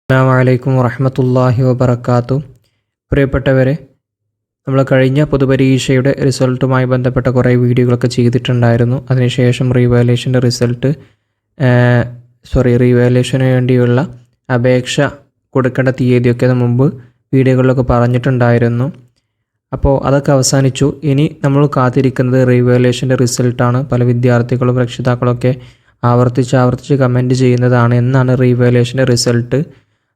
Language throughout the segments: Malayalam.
അസ്സലാമു വറഹ്മത്തുള്ളാഹി വബറകാതുഹു. പ്രിയപ്പെട്ടവരെ, നമ്മൾ കഴിഞ്ഞ പൊതുപരീക്ഷയുടെ റിസൾട്ടുമായി ബന്ധപ്പെട്ട കുറേ വീഡിയോകളൊക്കെ ചെയ്തിട്ടുണ്ടായിരുന്നു. അതിനുശേഷം റീവാലുവേഷന് വേണ്ടിയുള്ള അപേക്ഷ കൊടുക്കേണ്ട തീയതിയൊക്കെ മുമ്പ് വീഡിയോകളിലൊക്കെ പറഞ്ഞിട്ടുണ്ടായിരുന്നു. അപ്പോൾ അതൊക്കെ അവസാനിച്ചു. ഇനി നമ്മൾ കാത്തിരിക്കുന്നത് റീവാലുവേഷൻ്റെ റിസൾട്ടാണ്. പല വിദ്യാർത്ഥികളും രക്ഷിതാക്കളൊക്കെ ആവർത്തിച്ച് കമൻറ്റ് ചെയ്യുന്നതാണ് എന്നാണ് റീവാലുവേഷൻ്റെ റിസൾട്ട്.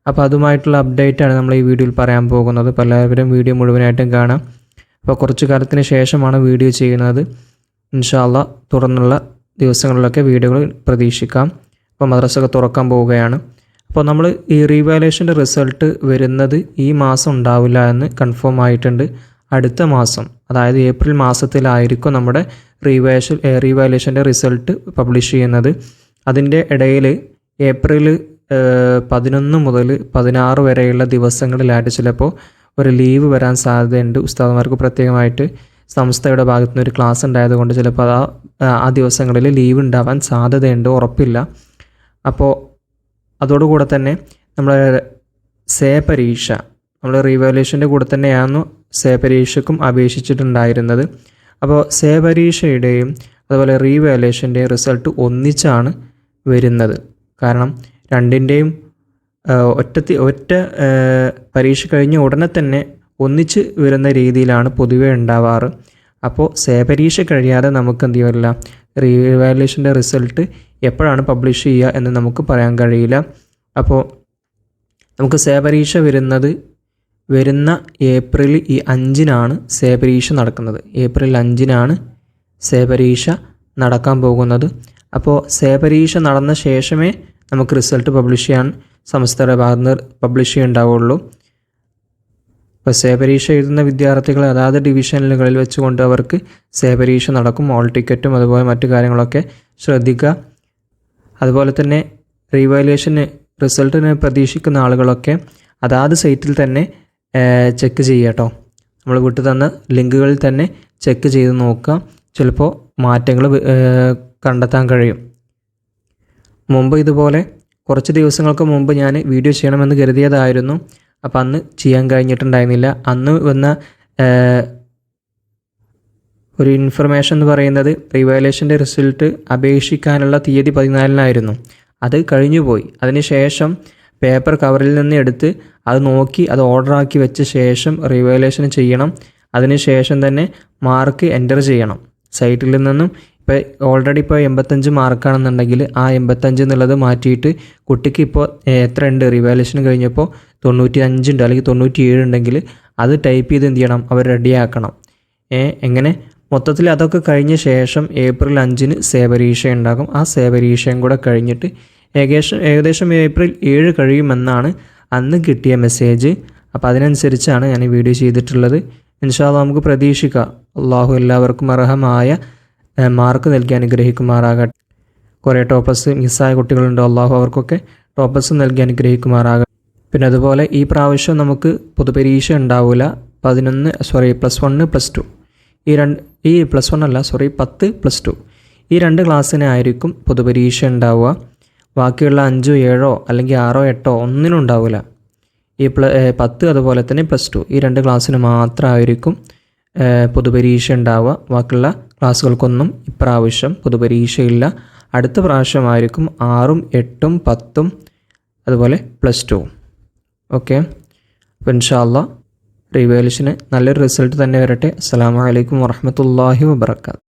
അപ്പോൾ അതുമായിട്ടുള്ള അപ്ഡേറ്റാണ് നമ്മൾ ഈ വീഡിയോയിൽ പറയാൻ പോകുന്നത്. അപ്പോൾ എല്ലാവരും വീഡിയോ മുഴുവനായിട്ടും കാണാം. അപ്പോൾ കുറച്ച് കാലത്തിന് ശേഷമാണ് വീഡിയോ ചെയ്യുന്നത്. ഇൻഷാ അല്ലാഹ് തുടർന്നുള്ള ദിവസങ്ങളിലൊക്കെ വീഡിയോകൾ പ്രതീക്ഷിക്കാം. അപ്പോൾ മദ്രസയൊക്കെ തുറക്കാൻ പോവുകയാണ്. അപ്പോൾ നമ്മൾ ഈ റീവാലുവേഷൻ്റെ റിസൾട്ട് വരുന്നത് ഈ മാസം ഉണ്ടാവില്ല എന്ന് കൺഫേം ആയിട്ടുണ്ട്. അടുത്ത മാസം, അതായത് ഏപ്രിൽ മാസത്തിലായിരിക്കും നമ്മുടെ റീവാലുവേഷൻ്റെ റിസൾട്ട് പബ്ലിഷ് ചെയ്യുന്നത്. അതിൻ്റെ ഇടയിൽ ഏപ്രിൽ 11 മുതൽ 16 വരെയുള്ള ദിവസങ്ങളിലായിട്ട് ചിലപ്പോൾ ഒരു ലീവ് വരാൻ സാധ്യതയുണ്ട്. ഉസ്താദുമാർക്ക് പ്രത്യേകമായിട്ട് സംസ്ഥയുടെ ഭാഗത്തു നിന്ന് ഒരു ക്ലാസ് ഉണ്ടായതുകൊണ്ട് ചിലപ്പോൾ ആ ദിവസങ്ങളിൽ ലീവ് ഉണ്ടാവാൻ സാധ്യതയുണ്ട്, ഉറപ്പില്ല. അപ്പോൾ അതോടുകൂടെ തന്നെ നമ്മുടെ പരീക്ഷ, നമ്മൾ റീവാലുവേഷൻ്റെ കൂടെ തന്നെയാണ് പരീക്ഷയ്ക്കും അപേക്ഷിച്ചിട്ടുണ്ടായിരുന്നത്. അപ്പോൾ പരീക്ഷയുടെയും അതുപോലെ റീവാലുവേഷൻ്റെയും റിസൾട്ട് ഒന്നിച്ചാണ് വരുന്നത്. കാരണം രണ്ടിൻ്റെയും ഒറ്റ പരീക്ഷ കഴിഞ്ഞ ഉടനെ തന്നെ ഒന്നിച്ച് വരുന്ന രീതിയിലാണ് പൊതുവെ ഉണ്ടാവാറ്. അപ്പോൾ പരീക്ഷ കഴിയാതെ നമുക്ക് എന്ത് ചെയ്യില്ല, റീവാലുവേഷൻ്റെ റിസൾട്ട് എപ്പോഴാണ് പബ്ലിഷ് ചെയ്യുക എന്ന് നമുക്ക് പറയാൻ കഴിയില്ല. അപ്പോൾ നമുക്ക് പരീക്ഷ വരുന്ന ഏപ്രിൽ 5-നാണ് പരീക്ഷ നടക്കുന്നത്. ഏപ്രിൽ 5-നാണ് പരീക്ഷ നടക്കാൻ പോകുന്നത്. അപ്പോൾ പരീക്ഷ നടന്ന ശേഷമേ നമുക്ക് റിസൾട്ട് പബ്ലിഷ് ചെയ്യാൻ സംസ്ഥയുടെ ഭാഗത്ത് നിന്ന് പബ്ലിഷ് ചെയ്യുന്നുണ്ടാവുള്ളൂ. അപ്പോൾ പരീക്ഷ എഴുതുന്ന വിദ്യാർത്ഥികൾ അതാത് ഡിവിഷനുകളിൽ വെച്ചുകൊണ്ട് അവർക്ക് പരീക്ഷ നടക്കും. ഹോൾ ടിക്കറ്റും അതുപോലെ മറ്റു കാര്യങ്ങളൊക്കെ ശ്രദ്ധിക്കുക. അതുപോലെ തന്നെ റീവാലുവേഷന് റിസൾട്ടിന് പ്രതീക്ഷിക്കുന്ന ആളുകളൊക്കെ അതാത് സൈറ്റിൽ തന്നെ ചെക്ക് ചെയ്യുക കേട്ടോ. നമ്മൾ വിട്ടു തന്ന ലിങ്കുകളിൽ തന്നെ ചെക്ക് ചെയ്ത് നോക്കുക. ചിലപ്പോൾ മാറ്റങ്ങൾ കണ്ടെത്താൻ കഴിയും. മുമ്പ് ഇതുപോലെ കുറച്ച് ദിവസങ്ങൾക്ക് മുമ്പ് ഞാൻ വീഡിയോ ചെയ്യണമെന്ന് കരുതിയതായിരുന്നു. അപ്പോൾ അന്ന് ചെയ്യാൻ കഴിഞ്ഞിട്ടുണ്ടായിരുന്നില്ല. അന്ന് വന്ന ഒരു ഇൻഫർമേഷൻ എന്ന് പറയുന്നത് റീവാലുവേഷൻ്റെ റിസൾട്ട് അപേക്ഷിക്കാനുള്ള തീയതി 14-നായിരുന്നു. അത് കഴിഞ്ഞുപോയി. അതിനുശേഷം പേപ്പർ കവറിൽ നിന്ന് എടുത്ത് അത് നോക്കി അത് ഓർഡറാക്കി വെച്ച ശേഷം റീവാലുവേഷൻ ചെയ്യണം. അതിനുശേഷം തന്നെ മാർക്ക് എൻ്റർ ചെയ്യണം സൈറ്റിൽ നിന്നും. ഇപ്പോൾ ഓൾറെഡി 85 മാർക്കാണെന്നുണ്ടെങ്കിൽ ആ 85 എന്നുള്ളത് മാറ്റിയിട്ട് കുട്ടിക്ക് ഇപ്പോൾ എത്ര ഉണ്ട്, റീവാലുവേഷൻ കഴിഞ്ഞപ്പോൾ 95 ഉണ്ട് അല്ലെങ്കിൽ 97 ഉണ്ടെങ്കിൽ അത് ടൈപ്പ് ചെയ്ത് എന്ത് ചെയ്യണം, അവർ റെഡിയാക്കണം. എങ്ങനെ മൊത്തത്തിൽ അതൊക്കെ കഴിഞ്ഞ ശേഷം ഏപ്രിൽ 5-ന് പരീക്ഷ ഉണ്ടാകും. ആ പരീക്ഷയും കൂടെ കഴിഞ്ഞിട്ട് ഏകദേശം ഏപ്രിൽ 7 കഴിയുമെന്നാണ് അന്ന് കിട്ടിയ മെസ്സേജ്. അപ്പോൾ അതിനനുസരിച്ചാണ് ഞാൻ ഈ വീഡിയോ ചെയ്തിട്ടുള്ളത്. ഇൻഷാ അല്ലാഹ് നമുക്ക് പ്രതീക്ഷിക്കാം. അള്ളാഹു എല്ലാവർക്കും അർഹമായ മാർക്ക് നൽകി അനുഗ്രഹിക്കുമാറാകട്ടെ. കുറേ ടോപ്പേഴ്സ് മിസ്സായ കുട്ടികളുണ്ട്. അള്ളാഹു അവർക്കൊക്കെ ടോപ്പേഴ്സ് നൽകി അനുഗ്രഹിക്കുമാറാകട്ടെ. പിന്നെ അതുപോലെ ഈ പ്രാവശ്യം നമുക്ക് പൊതുപരീക്ഷ ഉണ്ടാവില്ല. +1 +2 10+2 ഈ 2 ക്ലാസ്സിനായിരിക്കും പൊതുപരീക്ഷ ഉണ്ടാവുക. ബാക്കിയുള്ള 5, 7 അല്ലെങ്കിൽ 6, 8 ഒന്നിനും ഉണ്ടാവില്ല. ഈ 10 അതുപോലെ തന്നെ +2 ഈ 2 ക്ലാസ്സിന് മാത്രമായിരിക്കും പൊതുപരീക്ഷ ഉണ്ടാവുക. ബാക്കിയുള്ള ക്ലാസ്സുകൾക്കൊന്നും ഇപ്രാവശ്യം പൊതുപരീക്ഷയില്ല. അടുത്ത പ്രാവശ്യമായിരിക്കും 6ഉം 8ഉം 10ഉം അതുപോലെ +2. ഓക്കെ. അപ്പോൾ ഇൻഷാ അല്ലാഹ് റീവാലുവേഷന് നല്ലൊരു റിസൾട്ട് തന്നെ വരട്ടെ. അസ്സലാമു അലൈക്കും വറഹ്മത്തുള്ളാഹി വബറകാതുഹു.